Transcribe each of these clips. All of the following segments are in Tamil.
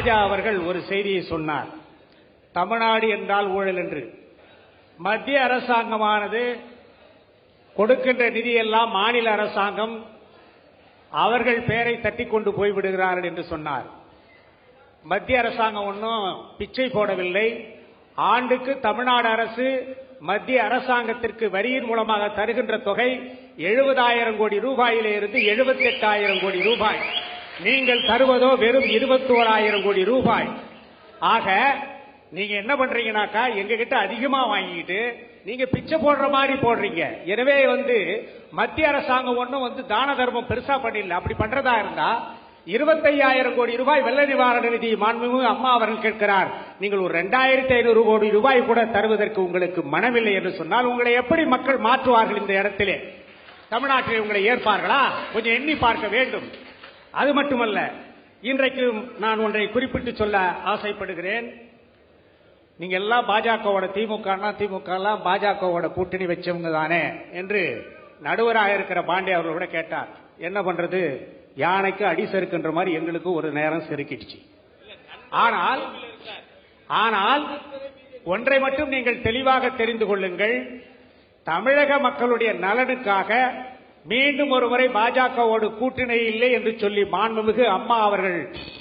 ராஜா அவர்கள் ஒரு செய்தியை சொன்னார். தமிழ்நாடு என்றால் ஊழல் என்று. மத்திய அரசாங்கமானது கொடுக்கின்ற நிதியெல்லாம் மாநில அரசாங்கம் அவர்கள் பெயரை தட்டி கொண்டு போய்விடுகிறார்கள் என்று சொன்னார். மத்திய அரசாங்கம் ஒன்றும் பிச்சை போடவில்லை. ஆண்டுக்கு தமிழ்நாடு அரசு மத்திய அரசாங்கத்திற்கு வரியின் மூலமாக தருகின்ற தொகை 70,000 கோடி ரூபாயிலே இருந்து 78,000 கோடி ரூபாய். நீங்கள் தருவதோ வெறும் 21,000 கோடி ரூபாய். ஆக நீங்க என்ன பண்றீங்கன்னாக்கா எங்க கிட்ட அதிகமா வாங்கிட்டு நீங்க பிச்சை போடுற மாதிரி போடுறீங்க. எனவே மத்திய அரசாங்கம் ஒன்றும் தான தர்மம் பெருசா பண்ணல. அப்படி பண்றதா இருந்தா 25,000 கோடி ரூபாய் வெள்ள நிவாரண நிதி மாண்புமிகு அம்மா அவர்கள் கேட்கிறார். நீங்கள் ஒரு 2,500 கோடி ரூபாய் கூட தருவதற்கு உங்களுக்கு மனமில்லை என்று சொன்னால் உங்களை எப்படி மக்கள் மாற்றுவார்கள்? இந்த இடத்திலே தமிழ்நாட்டில் உங்களை ஏற்பார்களா? கொஞ்சம் எண்ணி பார்க்க வேண்டும். அது மட்டுமல்ல, இன்றைக்கு நான் ஒன்றை குறிப்பிட்டு சொல்ல ஆசைப்படுகிறேன். நீங்க எல்லாம் பாஜகவோட திமுக எல்லாம் பாஜகவோட கூட்டணி வச்சவங்க தானே என்று நடுவராக இருக்கிற பாண்டே அவர்கள் கூட கேட்டார். என்ன பண்றது, யானைக்கு அடி செருக்கின்ற மாதிரி எங்களுக்கு ஒரு நேரம் செருக்கிடுச்சு. ஆனால் ஒன்றை மட்டும் நீங்கள் தெளிவாக தெரிந்து கொள்ளுங்கள். தமிழக மக்களுடைய நலனுக்காக மீண்டும் ஒருமுறை பாஜகவோடு கூட்டணி இல்லை என்று சொல்லி மாண்புமிகு அம்மா அவர்கள்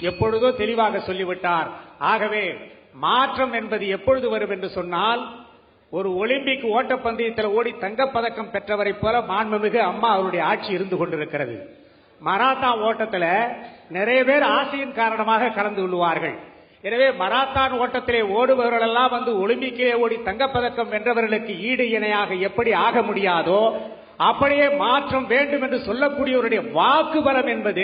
எப்பொழுதோ தெளிவாக சொல்லிவிட்டார். ஆகவே மாற்றம் என்பது எப்பொழுது வரும் என்று சொன்னால், ஒரு ஒலிம்பிக் ஓட்டப்பந்தயத்தில் ஓடி தங்கப்பதக்கம் பெற்றவரை போல மாண்புமிகு அம்மா அவருடைய ஆட்சி இருந்து கொண்டிருக்கிறது. மராத்தான் ஓட்டத்தில் நிறைய பேர் ஆசையின் காரணமாக கலந்து கொள்வார்கள். எனவே மராத்தான் ஓட்டத்திலே ஓடுபவர்கள் எல்லாம் ஒலிம்பிக்கிலே ஓடி தங்கப்பதக்கம் வென்றவர்களுக்கு ஈடு இணையாக எப்படி ஆக முடியாதோ அப்படியே மாற்றம் வேண்டும் என்று சொல்லக்கூடியவருடைய வாக்குபலம் என்பது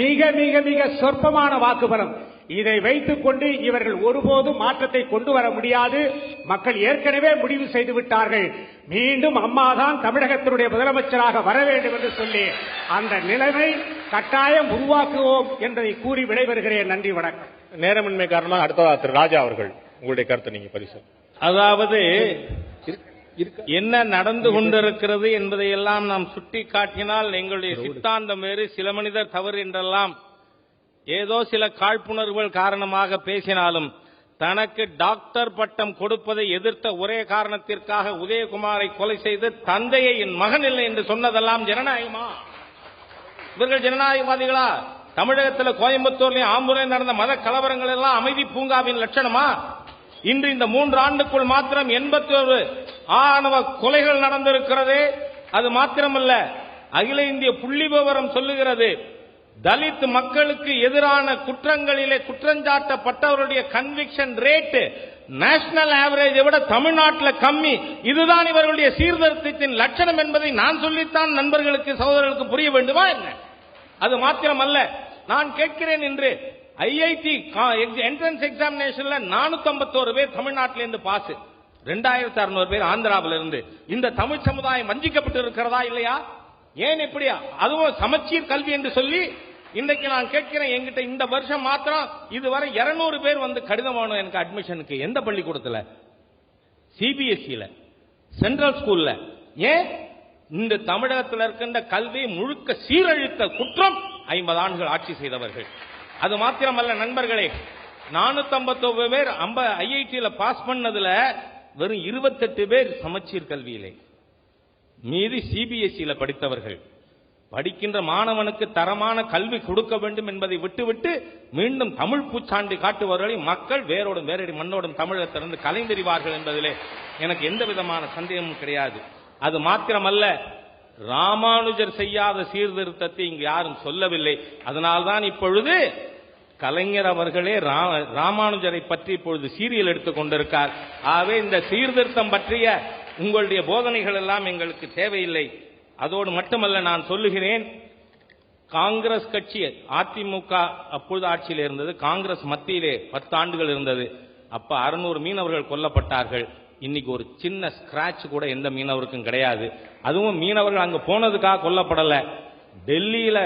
மிக மிக மிக சொற்பமான வாக்குபலம். இதை வைத்துக் கொண்டு இவர்கள் ஒருபோதும் மாற்றத்தை கொண்டு வர முடியாது. மக்கள் ஏற்கனவே முடிவு செய்து விட்டார்கள். மீண்டும் அம்மாதான் தமிழகத்தினுடைய முதலமைச்சராக வர வேண்டும் என்று சொல்லி அந்த நிலைமை கட்டாயம் உருவாக்குவோம் என்பதை கூறி விடைபெறுகிறேன். நன்றி, வணக்கம். நேரமின்மை காரணமாக அடுத்ததா திரு ராஜா அவர்கள் உங்களுடைய கருத்தை நீங்க பரிசு. அதாவது என்ன நடந்து கொண்டிருக்கிறது என்பதையெல்லாம் நாம் சுட்டி காட்டினால் எங்களுடைய சித்தாந்தம் வேறு, சில மனிதர் தவறு என்றெல்லாம் ஏதோ சில காழ்ப்புணர்வுகள் காரணமாக பேசினாலும் தனக்கு டாக்டர் பட்டம் கொடுப்பதை எதிர்த்த ஒரே காரணத்திற்காக உதயகுமாரை கொலை செய்து தந்தையை என் மகன் இல்லை என்று சொன்னதெல்லாம் ஜனநாயகமா? இவர்கள் ஜனநாயகவாதிகளா? தமிழகத்தில் கோயம்புத்தூர்லையும் ஆம்பூரில் நடந்த மத கலவரங்கள் எல்லாம் அமைதி பூங்காவின் லட்சணமா? இன்று இந்த 3 ஆண்டுக்குள் மாத்திரம் 81 ஆணவ கொலைகள் நடந்திருக்கிறது. அது மாத்திரமல்ல, அகில இந்திய புள்ளி விவரம் சொல்லுகிறது, தலித் மக்களுக்கு எதிரான குற்றங்களிலே குற்றஞ்சாட்டப்பட்டவருடைய கன்விக்ஷன் ரேட் நேஷனல் ஆவரேஜை விட தமிழ்நாட்டில் கம்மி. இதுதான் இவர்களுடைய சீர்திருத்தத்தின் லட்சணம் என்பதை நான் சொல்லித்தான் நண்பர்களுக்கு சகோதரர்களுக்கு புரிய வேண்டுமா என்ன? அது மாத்திரமல்ல, நான் கேட்கிறேன், இன்று ஐஐடி என்ட்ரன்ஸ் எக்ஸாமினேஷன்ல 451 பேர் தமிழ்நாட்டிலிருந்து பாஸ், 2600 பேர் ஆந்திராவில் இருந்து. இந்த தமிழ் சமுதாயம் வஞ்சிக்கப்பட்டு இருக்கிறதா இல்லையா? ஏன் இப்படியா? அதுவும் சமச்சீர் கல்வி என்று சொல்லி இன்றைக்கு நான் கேட்கிறேன், என்கிட்ட இந்த வருஷம் மாத்திரம் இதுவரை 200 பேர் கடிதமான எனக்கு அட்மிஷனுக்கு. எந்த பள்ளிக்கூடத்தில்? சிபிஎஸ்இல, சென்ட்ரல் ஸ்கூல்ல. ஏன்? இந்த தமிழகத்தில் இருக்கின்ற கல்வி முழுக்க சீரழித்த குற்றம் 50 ஆண்டுகள் ஆட்சி செய்தவர்கள். அது மாத்திரமல்ல நண்பர்களே, 451 பேர் ஐஐடியில் பாஸ் பண்ணதுல வெறும் 28 பேர் சமச்சீர் கல்வியிலே, மீதி சிபிஎஸ்இல படித்தவர்கள். படிக்கின்ற மாணவனுக்கு தரமான கல்வி கொடுக்க வேண்டும் என்பதை விட்டுவிட்டு மீண்டும் தமிழ் பூச்சாண்டி காட்டுபவர்களை மக்கள் வேரோடும் வேரடி மண்ணோடும் தமிழகத்திலிருந்து கலைந்தெறிவார்கள் என்பதிலே எனக்கு எந்த விதமான சந்தேகமும் கிடையாது. அது மாத்திரமல்ல, ராமானுஜர் செய்யாத சீர்திருத்தத்தை இங்கு யாரும் சொல்லவில்லை. அதனால்தான் இப்பொழுது கலைஞர் அவர்களே ராமானுஜரை பற்றி இப்பொழுது சீரியல் எடுத்துக் கொண்டிருக்கார். ஆகவே இந்த சீர்திருத்தம் பற்றிய உங்களுடைய போதனைகள் எல்லாம் எங்களுக்கு தேவையில்லை. அதோடு மட்டுமல்ல, நான் சொல்லுகிறேன், காங்கிரஸ் கட்சி அதிமுக அப்பொழுது ஆட்சியில் இருந்தது, காங்கிரஸ் மத்தியிலே 10 ஆண்டுகள் இருந்தது. அப்ப 600 மீனவர்கள் கொல்லப்பட்டார்கள். இன்னைக்கு ஒரு சின்ன ஸ்கிராட்ச் கூட எந்த மீனவருக்கும் கிடையாது. அதுவும் மீனவர்கள் அங்க போனதுக்காக கொல்லப்படல. டெல்லியில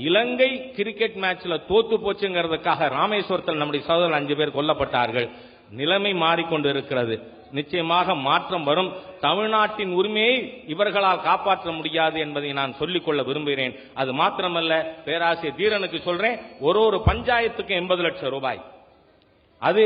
இலங்கை கிரிக்கெட் மேட்ச்ல தோத்து போச்சுங்கிறதுக்காக ராமேஸ்வரத்தில் நம்முடைய சகோதரர் 5 பேர் கொல்லப்பட்டார்கள். நிலைமை மாறிக்கொண்டு இருக்கிறது. நிச்சயமாக மாற்றம் வரும். தமிழ்நாட்டின் உரிமையை இவர்களால் காப்பாற்ற முடியாது என்பதை நான் சொல்லிக்கொள்ள விரும்புகிறேன். அது மாத்திரமல்ல, பேராசிரியர் தீரனுக்கு சொல்றேன், ஒரு பஞ்சாயத்துக்கு 80 லட்சம் ரூபாய், அது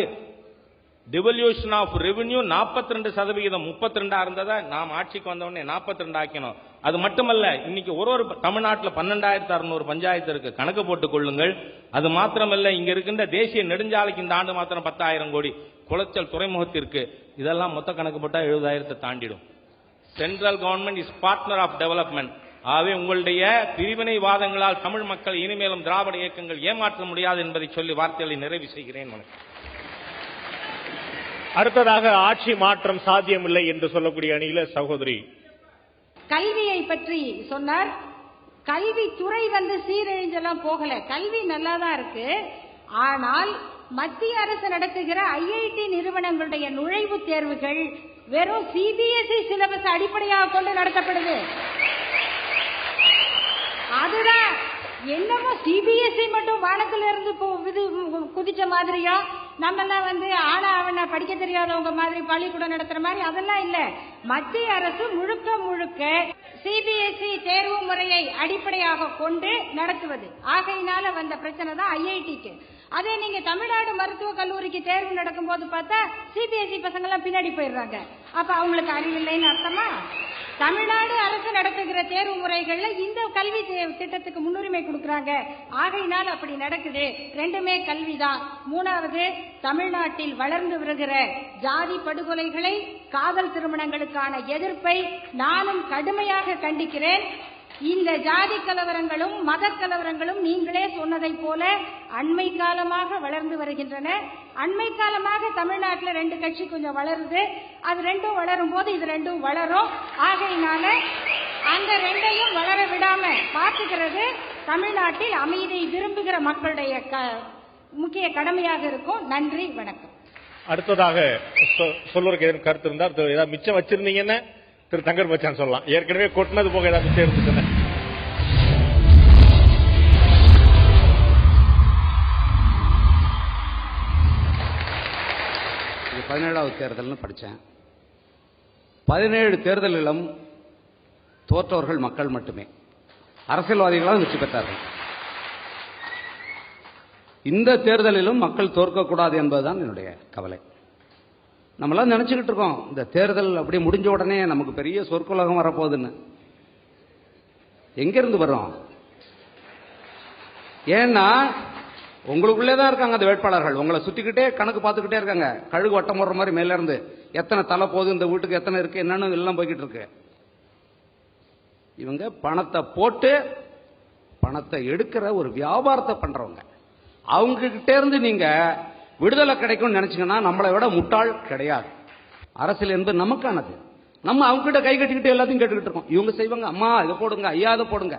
டிவல்யூஷன் ஆஃப் ரெவென்யூ 42%, 32 இருந்ததா நாம் ஆட்சிக்கு வந்தவொடனே 42 ஆக்கணும். அது மட்டுமல்ல, இன்னைக்கு ஒரு தமிழ்நாட்டில் 12,600 பஞ்சாயத்து இருக்கு, கணக்கு போட்டுக் கொள்ளுங்கள். அது மாத்திரமல்ல, இங்க இருக்கின்ற தேசிய நெடுஞ்சாலைக்கு இந்த ஆண்டு மாத்திரம் 10,000 கோடி, குளச்சல் துறைமுகத்திற்கு, இதெல்லாம் மொத்த கணக்கு போட்டா 70,000 தாண்டிடும். Central government is partner of development. ஆகவே உங்களுடைய பிரிவினைவாதங்களால் தமிழ் மக்கள் இனிமேலும் திராவிட இயக்கங்கள் ஏமாற்ற முடியாது என்பதை சொல்லி வார்த்தைகளை நிறைவு செய்கிறேன். அடுத்ததாக ஆட்சி மாற்றம் சாத்தியமில்லை என்று சொல்லக்கூடிய அணியில சகோதரி. கல்வியை பற்றி சொன்னார். கல்வித்துறை சீரழிஞ்செல்லாம் போகல, கல்வி நல்லா தான் இருக்கு. ஆனால் மத்திய அரசு நடத்துகிற ஐஐடி நிறுவனங்களுடைய நுழைவுத் தேர்வுகள் வெறும் சிபிஎஸ்இ சிலபஸ் அடிப்படையாக கொண்டு நடத்தப்படுது. அதுதான் என்னமோ சிபிஎஸ்இ மட்டும் வானத்துல இருந்து குதிச்ச மாதிரியா, நம்ம எல்லாம் ஆனா அவன படிக்க தெரியாதவங்க மாதிரி பள்ளிக்கூடம் நடத்துற மாதிரி அதெல்லாம் இல்ல. மத்திய அரசு முழுக்க முழுக்க சிபிஎஸ்இ தேர்வு முறையை அடிப்படையாக கொண்டு நடத்துவது. ஆகையினால வந்த பிரச்சனை தான் ஐஐடிக்கு. அதே நீங்க தமிழ்நாடு மருத்துவக் கல்லூரிக்கு தேர்வு நடக்கும் போது பார்த்தா சிபிஎஸ்இ பசங்க எல்லாம் பின்னாடி போயிடுறாங்க. அப்ப அவங்களுக்கு அறிவில்லைன்னு அர்த்தமா? தமிழ்நாடு அரசு நடத்துகிற தேர்வு முறைகள்ல இந்த கல்வி திட்டத்துக்கு முன்னுரிமை கொடுக்கறாங்க. ஆகையினால் அப்படி நடக்குது. ரெண்டுமே கல்விதான். மூணாவது, தமிழ்நாட்டில் வளர்ந்து வருகிற ஜாதி படுகொலைகளை, காதல் திருமணங்களுக்கான எதிர்ப்பை நானும் கடுமையாக கண்டிக்கிறேன். இந்த ஜாதி கலவரங்களும் மத கலவரங்களும் நீங்களே சொன்னதை போல அண்மை காலமாக வளர்ந்து வருகின்றன. அண்மை காலமாக தமிழ்நாட்டில் 2 கட்சி கொஞ்சம் வளருது. அது ரெண்டும் வளரும் போது இது ரெண்டும் வளரும். ஆகையினால அந்த ரெண்டையும் வளர விடாம பார்த்துக்கிறது தமிழ்நாட்டில் அமைதியை விரும்புகிற மக்களுடைய முக்கிய கடமையாக இருக்கும். நன்றி, வணக்கம். அடுத்ததாக சொல்வதற்கு எதுவும் கருத்து இருந்தால் ஏதாவது மிச்சம் வச்சிருந்தீங்கன்னா திரு தங்கர் பச்சான் சொல்லலாம். ஏற்கனவே கொட்டினது போக ஏதாவது மிச்சம் இருந்துச்சுன்னா. 17வது தேர்தல்னு படித்தேன். 17 தேர்தலிலும் தோற்றவர்கள் மக்கள் மட்டுமே, அரசியல்வாதிகளால் வெற்றி பெற்றார்கள். இந்த தேர்தலிலும் மக்கள் தோற்கக்கூடாது என்பதுதான் என்னுடைய கவலை. நம்மளாம் நினைச்சுக்கிட்டு இருக்கோம் இந்த தேர்தல் அப்படி முடிஞ்ச உடனே நமக்கு பெரிய சொற்குலகம் வரப்போகுதுன்னு. எங்கிருந்து வரும்? ஏன்னா உங்களுக்குள்ளே தான் இருக்காங்க அந்த வேட்பாளர்கள். உங்களை சுத்திக்கிட்டே கணக்கு பார்த்துக்கிட்டே இருக்காங்க. கழுகு வட்டம் போடுற மாதிரி மேல இருந்து எத்தனை தலை போகுது, இந்த வீட்டுக்கு எத்தனை இருக்கு, என்னன்னு எல்லாம் போய்கிட்டு இருக்கு. இவங்க பணத்தை போட்டு பணத்தை எடுக்கிற ஒரு வியாபாரத்தை பண்றவங்க. அவங்க கிட்டே இருந்து நீங்க விடுதலை கிடைக்கும்னு நினைச்சீங்கன்னா நம்மளை விட முட்டாள் கிடையாது. அரசியல் என்பது நமக்கானது. நம்ம அவங்க கிட்ட கை கட்டிக்கிட்டு எல்லாத்தையும் கேட்டுக்கிட்டு இருக்கோம். இவங்க செய்வாங்க, அம்மா இதை போடுங்க, ஐயா இதை போடுங்க.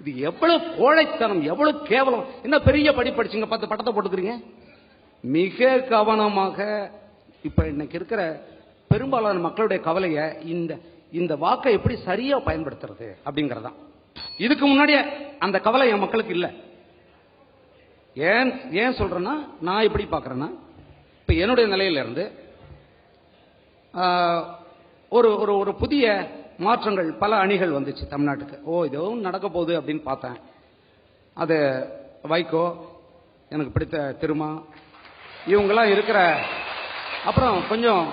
இது எவ்வளவு கோழைத்தனம், எவ்வளவு கேவலம். என்ன பெரிய படிச்சீங்க, 10 பட்டத்தை போட்டுக்கிறீங்க. மிக கவனமாக இப்ப இன்னைக்கு இருக்கிற பெரும்பாலான மக்களுடைய கவலைய இந்த வாக்கை எப்படி சரியா பயன்படுத்துறது அப்படிங்கறதான். இதுக்கு முன்னாடியே அந்த கவலை என் மக்களுக்கு இல்லை. ஏன் சொல்றேன்னா, நான் எப்படி பார்க்கறேன்னா, இப்ப என்னுடைய நிலையில இருந்து ஒரு புதிய மாற்றங்கள், பல அணிகள் வந்துச்சு தமிழ்நாட்டுக்கு. இதுவும் நடக்க போகுது அப்படின்னு பார்த்தேன். அது வைகோ, எனக்கு பிடித்த திருமா, இவங்கெல்லாம் இருக்கிற, அப்புறம் கொஞ்சம்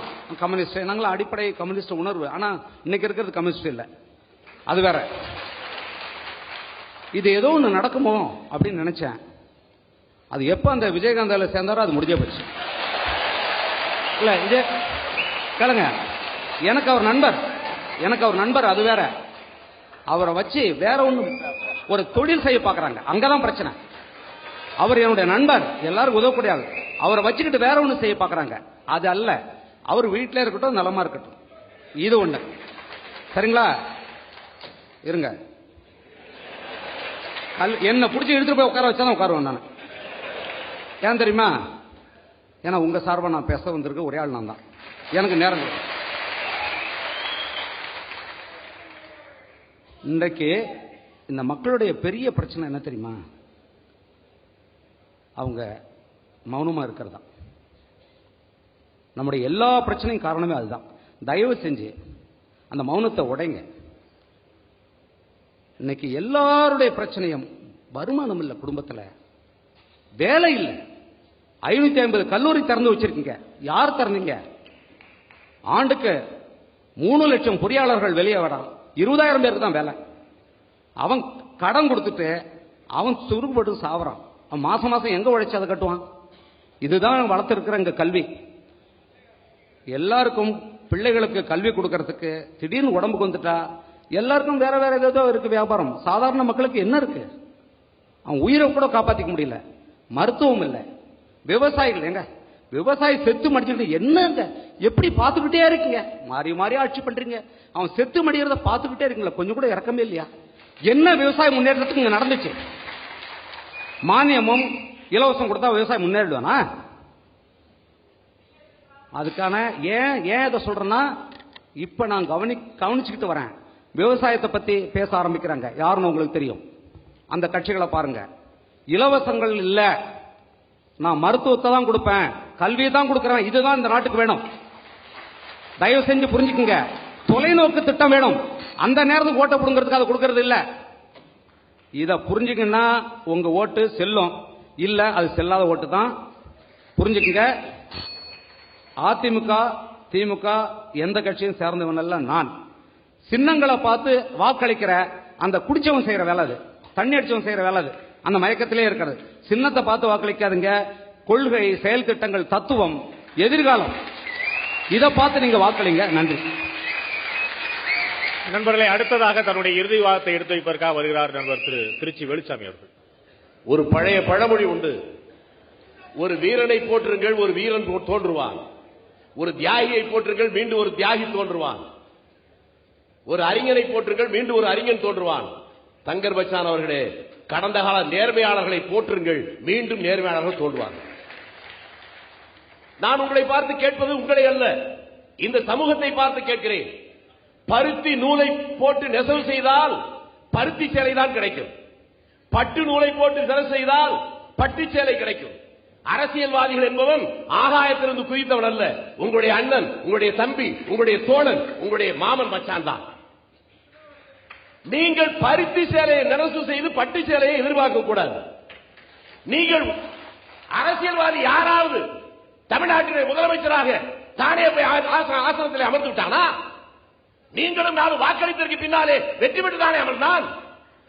கம்யூனிஸ்ட். நாங்களாம் அடிப்படை கம்யூனிஸ்ட் உணர்வு. ஆனா இன்னைக்கு இருக்கிறது கம்யூனிஸ்ட் இல்லை, அது வேற. இது ஏதோ ஒன்று நடக்குமோ அப்படின்னு நினைச்சேன். அது எப்ப அந்த விஜயகாந்தால சேர்ந்தாரோ அது முடிஞ்ச போச்சு. இல்ல இது கேளுங்க, எனக்கு அவர் நண்பர், அது வேற. அவரை வச்சு வேற ஒண்ணு ஒரு தொழில் செய்ய பாக்குறாங்க, அங்கதான் பிரச்சனை. அவர் என்னுடைய நண்பர், எல்லாரும் உதவக்கூடிய ஆள். அவரை வச்சுக்கிட்டு வேற ஒண்ணு செய்ய பாக்குறாங்க, அது அல்ல. அவர் வீட்டில இருக்கட்டும், நலமா இருக்கட்டும், இது ஒண்ணு. சரிங்களா? இருங்க, என்ன பிடிச்சி எடுத்துட்டு போய் உட்கார வச்சாதான் உட்காருவேன் நான். ஏன் தெரியுமா? ஏன்னா உங்க சார்பா நான் பேச வந்திருக்க ஒரே ஆள் நான் தான். எனக்கு நேரம் கிடைக்கும். இன்றைக்கு இந்த மக்களுடைய பெரிய பிரச்சனை என்ன தெரியுமா? அவங்க மௌனமா இருக்கிறதா. நம்முடைய எல்லா பிரச்சனையும் காரணமே அதுதான். தயவு செஞ்சு அந்த மௌனத்தை உடைங்க. இன்னைக்கு எல்லாருடைய பிரச்சனையும் வருமானம் இல்லை, குடும்பத்தில் வேலை இல்லை. 550 கல்லூரி திறந்து வச்சிருக்கீங்க. யார் திறந்தீங்க? ஆண்டுக்கு 3 லட்சம் பொறியாளர்கள் வெளியே வரான். 20,000 பேருக்கு தான் வேலை. அவன் கடன் கொடுத்துட்டு அவன் சுருப்பட்டு சாவறான். அவன் மாசம் மாசம் எங்க உழைச்சு அதை கட்டுவான்? இதுதான் வளர்த்திருக்கிற இங்க கல்வி. எல்லாருக்கும் பிள்ளைகளுக்கு கல்வி கொடுக்கறதுக்கு திடீர்னு உடம்புக்கு வந்துட்டா எல்லாருக்கும் வேற வேற ஏதோ இருக்கு வியாபாரம். சாதாரண மக்களுக்கு என்ன இருக்கு? அவன் உயிரை கூட காப்பாற்றிக்க முடியல. மருத்துவம் இல்லை. விவசாயிகள் எங்க? விவசாயி செத்து மடிச்சுட்டு என்னங்க எப்படி பார்த்துக்கிட்டே இருக்கீங்க? மாறி மாறி ஆட்சி பண்றீங்க. அவன் செத்து மடிக்கிறத பார்த்துக்கிட்டே இருக்கீங்களா? கொஞ்சம் கூட இறக்கமே இல்லையா? என்ன விவசாய முன்னேற்றத்துக்கு இங்க நடந்துச்சு? மானியமும் இலவசம் கொடுத்தா விவசாயம் முன்னேறிடுவானா? அதுக்கான ஏன் இதை சொல்றேன்னா, இப்ப நான் கவனிச்சுக்கிட்டு வரேன். விவசாயத்தை பத்தி பேச ஆரம்பிக்கிறாங்க. யாருன்னு உங்களுக்கு தெரியும். அந்த கட்சிகளை பாருங்க. இலவசங்கள் இல்ல, நான் மருத்துவத்தை தான் கொடுப்பேன், கல்வியை தான் கொடுக்கிறேன், இதுதான் இந்த நாட்டுக்கு வேணும். தயவு செஞ்சு புரிஞ்சுக்குங்க. தொலைநோக்கு திட்டம் வேணும். அந்த நேரத்துக்கு ஓட்ட போடுங்கிறதுக்கு அதை கொடுக்கறது இல்ல. இத புரிஞ்சுக்கன்னா உங்க ஓட்டு செல்லும். இல்ல அது செல்லாத ஓட்டு தான். புரிஞ்சுக்குங்க. அதிமுக திமுக எந்த கட்சியும் சேர்ந்தவன் அல்ல நான். சின்னங்களை பார்த்து வாக்களிக்கிற அந்த குடிச்சவன் செய்யற வேலை அது. தண்ணி அடிச்சவன் செய்யற வேலை அது. அந்த மயக்கத்திலே இருக்கிறது. சின்னத்தை பார்த்து வாக்களிக்காதுங்க. கொள்கை, செயல் திட்டங்கள், தத்துவம், எதிர்காலம், இதை பார்த்து நீங்க வாக்களிங்க. நன்றி. நண்பர்களை, அடுத்ததாக தன்னுடைய இறுதி வாதத்தை எடுத்து வைப்பதற்காக வருகிறார் நண்பர் திரு திருச்சி வேலுச்சாமி அவர்கள். ஒரு பழைய பழமொழி உண்டு. ஒரு வீரனை போற்றுங்கள், ஒரு வீரன் தோன்றுவான். ஒரு தியாகியை போற்றுங்கள், மீண்டும் ஒரு தியாகி தோன்றுவான். ஒரு அறிஞனை போற்றுங்கள், மீண்டும் ஒரு அறிஞன் தோன்றுவான். தங்கர் பச்சான் அவர்களே, கடந்த கால நேர்மையாளர்களை போற்றுங்கள், மீண்டும் நேர்மையாளர்கள் தோன்றுவார்கள். நான் உங்களை பார்த்து கேட்பது உங்களை அல்ல, இந்த சமூகத்தை பார்த்து கேட்கிறேன். பருத்தி நூலை போட்டு நெசவு செய்தால் பருத்தி சேலை தான் கிடைக்கும். பட்டு நூலை போட்டு நெசவு செய்தால் பட்டு சேலை கிடைக்கும். அரசியல்வாதிகள் என்பவன் ஆகாயத்திலிருந்து குதித்தவன் அல்ல. உங்களுடைய அண்ணன், உங்களுடைய தம்பி, உங்களுடைய தோழன், உங்களுடைய மாமன் மச்சான் தான். நீங்கள் பருத்தி சேலையை நெசவு செய்து பட்டு சேலையை எதிர்பார்க்க கூடாது. நீங்கள் அரசியல்வாதி யாராவது தமிழ்நாட்டிலே முதலமைச்சராக தானே போய் ஆசனத்தில் அமர்ந்து விட்டானா? நீங்களும் நானும் வாக்களித்ததற்கு பின்னாலே வெற்றி பெற்று தானே அமர்ந்தான்.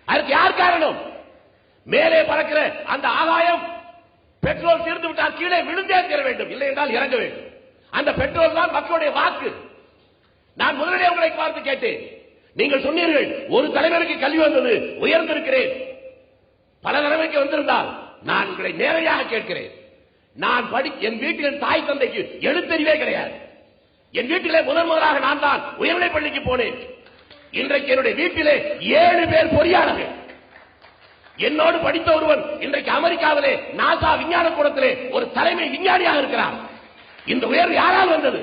அதற்கு யார் காரணம்? மேலே பறக்கிற அந்த ஆகாயம் பெட்ரோல் தீர்ந்து விட்டால் கீழே விழுந்தே தீர வேண்டும், இல்லை என்றால் இறங்க வேண்டும். அந்த பெட்ரோல் தான் மக்களுடைய வாக்கு. நான் முதலிலே உங்களை பார்த்து கேட்டேன். நீங்கள் சொன்னீர்கள் ஒரு தலைவருக்கு கல்வி வந்தது, உயர்ந்திருக்கிறேன். பல தலைவருக்கு வந்திருந்தால் நான் உங்களை நேரடியாக கேட்கிறேன். நான் என் வீட்டில் என் தாய் தந்தைக்கு எழுத்தறிவே கிடையாது. என் வீட்டிலே முதலாக நான் தான் உயர்நிலை பள்ளிக்கு போனேன். இன்றைக்கு என்னுடைய வீட்டிலே 7 பேர் பொறியாளர்கள். என்னோடு படித்த ஒருவன் இன்றைக்கு அமெரிக்காவிலே நாசா விஞ்ஞான கூடத்திலே ஒரு தலைமை விஞ்ஞானியாக இருக்கிறார். இந்த உயர்வு யாரால் வந்தது?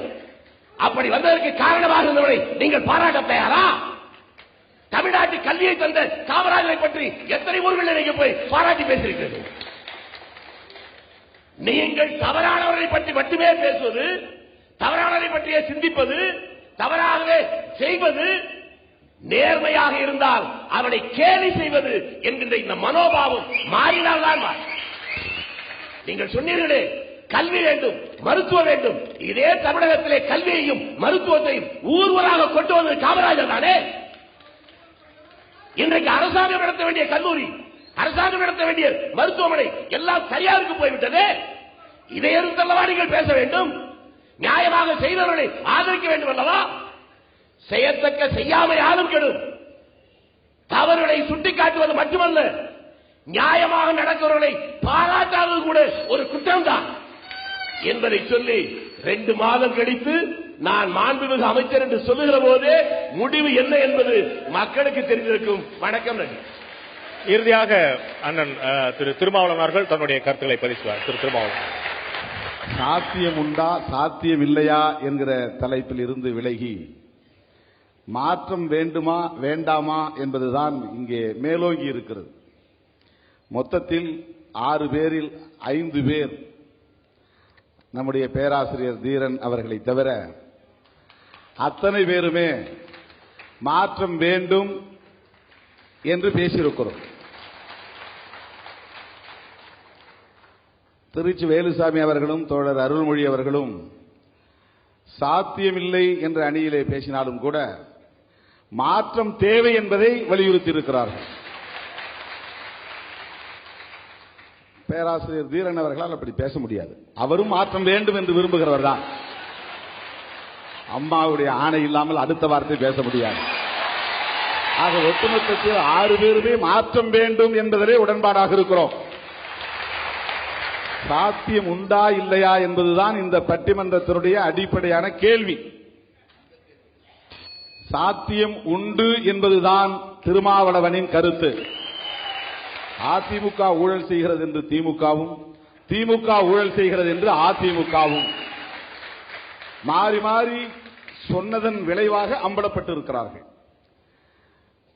அப்படி வந்ததற்கு காரணமாக இருந்தவரை நீங்கள் பாராட்ட தயாரா? தமிழ்நாட்டு கல்வியை தந்த காமராஜரை பற்றி எத்தனை ஊர்களில் நீங்க போய் பாராட்டி பேசியிருக்கிறீர்கள்? நீங்கள் தவறானவர்களை பற்றி மட்டுமே பேசுவது, தவறானவரை பற்றியே சிந்திப்பது, தவறாகவே செய்வது, நேர்மையாக இருந்தால் அவனை கேலி செய்வது என்கின்ற இந்த மனோபாவம் மாறினால்தான். நீங்கள் சொன்னீர்களே கல்வி வேண்டும், மருத்துவம் வேண்டும். இதே தமிழகத்திலே கல்வியையும் மருத்துவத்தையும் ஊர்வலாக கொண்டு வந்தது காமராஜர் தானே. இன்றைக்கு அரசாங்கம் நடத்த வேண்டிய கல்லூரி, அரசாங்கம் நடத்த வேண்டிய மருத்துவமனை எல்லாம் சரியாருக்கு போய்விட்டது. இதை எதிர்த்தல்லவா நீங்கள் பேச வேண்டும்? நியாயமாக செய்தவர்களை ஆதரிக்க வேண்டும் அல்லவா? செய்யத்தக்க செய்யாமல் யாரும் கெடும். தவறுகளை சுட்டிக்காட்டுவது மட்டுமல்ல, நியாயமாக நடக்கிறவர்களை பாராட்டாதது கூட ஒரு குற்றம் தான் என்பதை சொல்லி 2 மாதம் கழித்து நான் மாண்புமிகு அமைச்சர் என்று சொல்லுகிற போதே முடிவு என்ன என்பது மக்களுக்கு தெரிந்திருக்கும். வணக்கம். நன்றி. இறுதியாக அண்ணன் திரு திருமாவளவன் அவர்கள் தன்னுடைய கருத்துக்களை பதிவுவார். திரு திருமாவளவன். சாத்தியம் உண்டா சாத்தியம் இல்லையா என்கிற தலைப்பில் இருந்து விலகி மாற்றம் வேண்டுமா வேண்டாமா என்பதுதான் இங்கே மேலோங்கி இருக்கிறது. மொத்தத்தில் 6 பேரில் 5 பேர் நம்முடைய பேராசிரியர் தீரன் அவர்களை தவிர அத்தனை பேருமே மாற்றம் வேண்டும் என்று பேசியிருக்கிறோம். திருச்சி வேலுசாமி அவர்களும் தோழர் அருள்மொழி அவர்களும் சாத்தியமில்லை என்ற அணியிலே பேசினாலும் கூட மாற்றம் தேவை என்பதை வலியுறுத்தி இருக்கிறார்கள். பேராசிரியர் தீரன் அவர்களால் அப்படி பேச முடியாது. அவரும் மாற்றம் வேண்டும் என்று விரும்புகிறவர் தான். அம்மாவுடைய ஆணை இல்லாமல் அடுத்த வார்த்தை பேச முடியாது. ஆக ஒட்டுமொத்தத்தில் 6 பேருமே மாற்றம் வேண்டும் என்பதிலே உடன்பாடாக இருக்கிறோம். சாத்தியம் உண்டா இல்லையா என்பதுதான் இந்த பட்டிமன்றத்தினுடைய அடிப்படையான கேள்வி. சாத்தியம் உண்டு என்பதுதான் திருமாவளவனின் கருத்து. அதிமுக ஊழல் செய்கிறது என்று திமுகவும், திமுக ஊழல் செய்கிறது என்று அதிமுகவும் மாறி மாறி சொன்னதன் விளைவாக அம்பலப்பட்டு இருக்கிறார்கள்.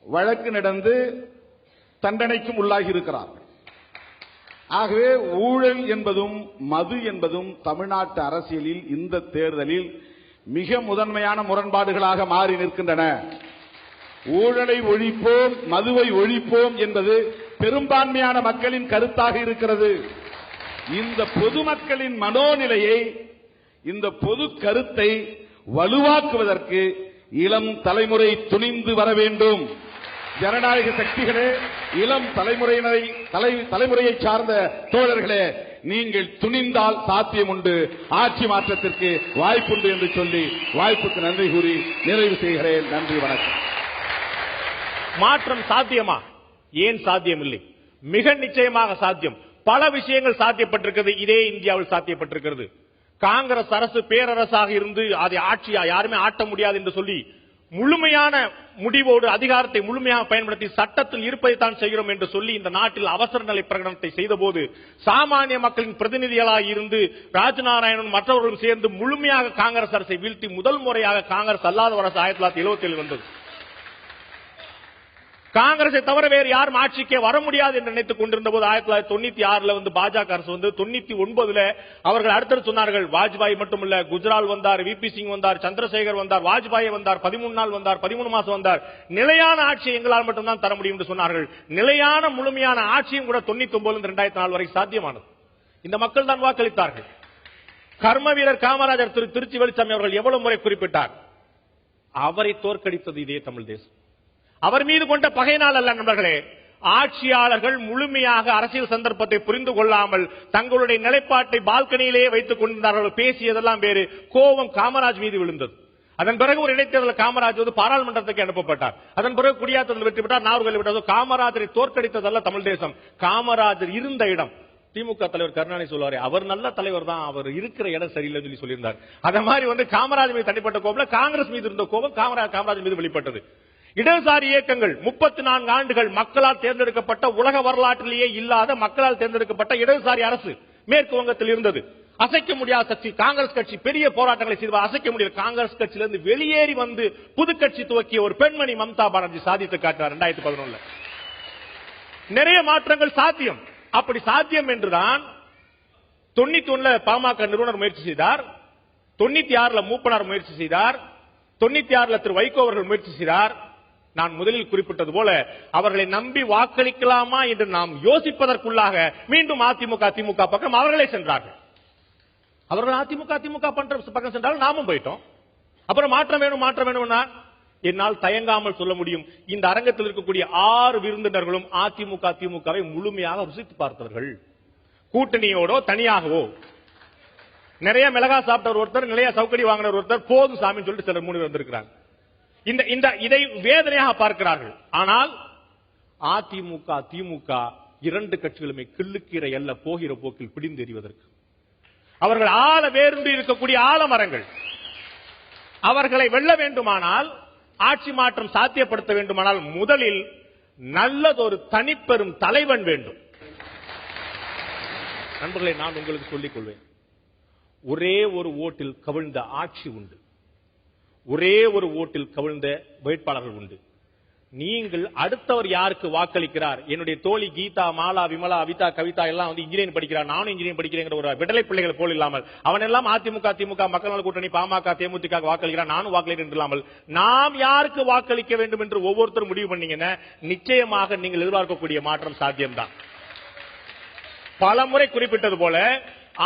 வழக்கு நடந்து தண்டனைக்கும் உள்ளாகி இருக்கிறார்கள். ஆகவே ஊழல் என்பதும் மது என்பதும் தமிழ்நாட்டு அரசியலில் இந்த தேர்தலில் மிக முதன்மையான முரண்பாடுகளாக மாறி நிற்கின்றன. ஊழலை ஒழிப்போம், மதுவை ஒழிப்போம் என்பது பெரும்பான்மையான மக்களின் கருத்தாக இருக்கிறது. இந்த பொதுமக்களின் மனோநிலையை, இந்த பொது கருத்தை வலுவாக்குவதற்கு இளம் தலைமுறை துணிந்து வர வேண்டும். ஜனநாயக சக்திகளே, இளம் தலைமுறையை சார்ந்த தோழர்களே, நீங்கள் துணிந்தால் சாத்தியம் உண்டு, ஆட்சி மாற்றத்திற்கு வாய்ப்புண்டு என்று சொல்லி வாய்ப்புக்கு நன்றி கூறி நிறைவு செய்கிறேன். நன்றி, வணக்கம். மாற்றம் சாத்தியமா? ஏன் சாத்தியமில்லை? மிக நிச்சயமாக சாத்தியம். பல விஷயங்கள் சாத்தியப்பட்டிருக்கிறது. இதே இந்தியாவில் சாத்தியப்பட்டிருக்கிறது. காங்கிரஸ் அரசு பேரரசாக இருந்து அதை ஆட்சியா யாருமே ஆட்ட முடியாது என்று சொல்லி முழுமையான முடிவோடு அதிகாரத்தை முழுமையாக பயன்படுத்தி சட்டத்தில் இருப்பதைத்தான் செய்கிறோம் என்று சொல்லி இந்த நாட்டில் அவசர நிலை பிரகடனத்தை செய்தபோது சாமானிய மக்களின் பிரதிநிதிகளாக இருந்து ராஜநாராயணன் மற்றவர்களும் சேர்ந்து முழுமையாக காங்கிரஸ் அரசை வீழ்த்தி முதல் முறையாக காங்கிரஸ் அல்லாத அரசு 1977 வந்தது. காங்கிரஸை தவிர வேறு யாரும் ஆட்சிக்கே வர முடியாது என்று நினைத்துக் கொண்டிருந்த போது 1996 வந்து பாஜக அரசு வந்து 99 அவர்கள் அடுத்தது சொன்னார்கள். வாஜ்பாய் மட்டுமல்ல, குஜ்ரால் வந்தார், VP சிங் வந்தார், சந்திரசேகர் வந்தார், வாஜ்பாய் வந்தார், 13 நாள் வந்தார், 13 மாசம் வந்தார். நிலையான ஆட்சியை எங்களால் மட்டும்தான் தர முடியும் என்று சொன்னார்கள். நிலையான முழுமையான ஆட்சியும் கூட 99 2004 வரை சாத்தியமானது. இந்த மக்கள் தான் வாக்களித்தார்கள். கர்ம வீரர் காமராஜர் திருச்சி வேலுசாமி அவர்கள் எவ்வளவு முறை குறிப்பிட்டார்? அவரை தோற்கடித்தது இதே தமிழ் தேசம். அவர் மீது கொண்ட பகையினால் அல்ல நண்பர்களே, ஆட்சியாளர்கள் முழுமையாக அரசியல் சந்தர்ப்பத்தை புரிந்து கொள்ளாமல் தங்களுடைய நிலைப்பாட்டை பால்கனியிலேயே வைத்துக் கொண்டிருந்தார்கள். பேசியதெல்லாம் வேறு. கோபம் காமராஜ் மீது விழுந்தது. அதன் பிறகு ஒரு இடைத்தேர்தல் காமராஜ் வந்து பாராளுமன்றத்துக்கு அனுப்பப்பட்டார். அதன் பிறகு குடியாத்தத்தில் வெற்றி பெற்றார், நாகர்கோவில் விட்டார். காமராஜரை தோற்கடித்ததல்ல தமிழ் தேசம், காமராஜர் இருந்த இடம். திமுக தலைவர் கருணாநிதி சொல்வாரு, அவர் நல்ல தலைவர் தான், அவர் இருக்கிற இடம் சரியில்லைன்னு சொல்லி சொல்லியிருந்தார். அத மாதிரி வந்து காமராஜ் மீது தனிப்பட்ட கோபம் காங்கிரஸ் மீது இருந்த கோபம் காமராஜ் மீது வெளிப்பட்டது. இடதுசாரி இயக்கங்கள் 34 ஆண்டுகள் மக்களால் தேர்ந்தெடுக்கப்பட்ட, உலக வரலாற்றிலேயே இல்லாத மக்களால் தேர்ந்தெடுக்கப்பட்ட இடதுசாரி அரசு மேற்கு வங்கத்தில் இருந்தது. அசைக்க முடியாத சக்தி காங்கிரஸ் கட்சி. பெரிய போராட்டங்களை செய்து அசைக்க முடியல. காங்கிரஸ் கட்சியிலிருந்து வெளியேறி வந்து புது கட்சி துவக்கிய ஒரு பெண்மணி மம்தா பானர்ஜி சாதித்து காட்டினார் 2011. நிறைய மாற்றங்கள் சாத்தியம். அப்படி சாத்தியம் என்றுதான் 91 பாமக நிறுவனர் முயற்சி செய்தார், 96 மூப்பனார் முயற்சி செய்தார், 96 திரு வைகோ அவர்கள் முயற்சி செய்தார். நான் முதலில் குறிப்பிட்டது போல அவர்களை நம்பி வாக்களிக்கலாமா என்று நாம் யோசிப்பதற்குள்ளாக மீண்டும் அதிமுக திமுக பக்கம் அவர்களே சென்றார்கள். அவர்கள் அதிமுக பண்ற பக்கம் சென்றால் நாமும் போயிட்டோம். அப்புறம் மாற்றம் வேணும்னா என்னால் தயங்காமல் சொல்ல முடியும், இந்த அரங்கத்தில் இருக்கக்கூடிய 6 விருந்தினர்களும் அதிமுக திமுகவை முழுமையாக ருசித்து பார்த்தவர்கள். கூட்டணியோடோ தனியாகவோ. நிறைய மிளகா சாப்பிட்டவர் ஒருத்தர், நிறைய சவுக்கடி வாங்கினவர் ஒருத்தர், போதும் சாமின்னு சொல்லிட்டு சிலர் 3 பேர் வந்திருக்கிறாங்க. இதை வேதனையாக பார்க்கிறார்கள். ஆனால் அதிமுக திமுக 2 கட்சிகளுமே கிள்ளுக்கீரை அல்ல, போகிற போக்கில் பிடிந்து எறிவதற்கு அவர்கள் ஆழ வேர்ந்து இருக்கக்கூடிய ஆலமரங்கள். அவர்களை வெல்ல வேண்டுமானால், ஆட்சி மாற்றம் சாத்தியப்படுத்த வேண்டுமானால் முதலில் நல்லதொரு தனிப்பெரும் தலைவன் வேண்டும். நண்பர்களை, நான் உங்களுக்கு சொல்லிக் கொள்வேன், ஒரே ஒரு ஓட்டில் கவிழ்ந்த ஆட்சி உண்டு, ஒரே ஒரு ஓட்டில் கவிழ்ந்த வேட்பாளர்கள் உண்டு. நீங்கள் அடுத்தவர் யாருக்கு வாக்களிக்கிறார்? என்னுடைய தோழி கீதா, மாலா, விமலா, அவிதா, கவிதா எல்லாம் வந்து இன்ஜினியரிங் படிக்கிறார், நானும் இன்ஜினியரிங் படிக்கிறேங்கிற ஒரு விடலை பிள்ளைகள் போல் இல்லாமல், அவன் எல்லாம் அதிமுக திமுக மக்கள் நல கூட்டணி பாமக தேமுதிக வாக்களிக்கிறார், நானும் வாக்களிக்கிறேன் என்று இல்லாமல், நாம் யாருக்கு வாக்களிக்க வேண்டும் என்று ஒவ்வொருத்தரும் முடிவு பண்ணீங்கன்னா நிச்சயமாக நீங்கள் எதிர்பார்க்கக்கூடிய மாற்றம் சாத்தியம்தான். பலமுறை குறிப்பிட்டது போல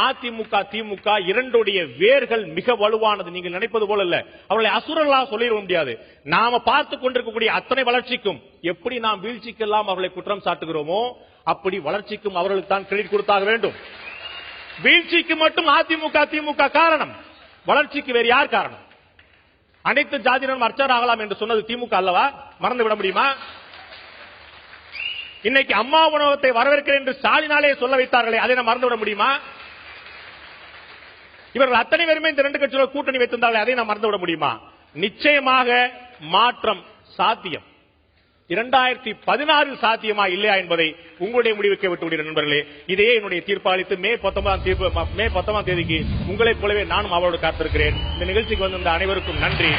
அதிமுக திமுக இரண்டுடைய வேர்கள் மிக வலுவானது. நீங்கள் நினைப்பது போல இல்ல. அவர்களை அசுரர்களாக சொல்லிட முடியாது. நாம பார்த்து கொண்டிருக்கக்கூடிய அத்தனை வளர்ச்சிக்கும் எப்படி நாம் வீழ்ச்சிக்கெல்லாம் அவர்களை குற்றம் சாட்டுகிறோமோ அப்படி வளர்ச்சிக்கும் அவர்களுக்கு தான் கிரெடிட் கொடுத்தாக வேண்டும். வீழ்ச்சிக்கு மட்டும் அதிமுக திமுக காரணம், வளர்ச்சிக்கு வேறு யார் காரணம்? அனைத்து ஜாதியினரும் அர்ச்சகர் ஆகலாம் என்று சொன்னது திமுக அல்லவா? மறந்து விட முடியுமா? இன்னைக்கு அம்மா உணவகத்தை வரவேற்கிறேன் என்று ஸ்டாலினாலே சொல்ல வைத்தார்களே, அதை நாம் மறந்துவிட முடியுமா? இவர்கள் அத்தனை பேருமே இந்த 2 கட்சிகளோடு கூட்டணி வைத்திருந்தார்களே, அதை நாம் மறந்துவிட முடியுமா? நிச்சயமாக மாற்றம் சாத்தியம். 2016 சாத்தியமா இல்லையா என்பதை உங்களுடைய முடிவுக்கு விட்டு விடுகிறேன் நண்பர்களே. இதையே என்னுடைய தீர்ப்பு அளித்து மே 19 தேதிக்கு உங்களைப் போலவே நானும் அவரோடு காத்திருக்கிறேன். இந்த நிகழ்ச்சிக்கு வந்திருந்த அனைவருக்கும் நன்றி.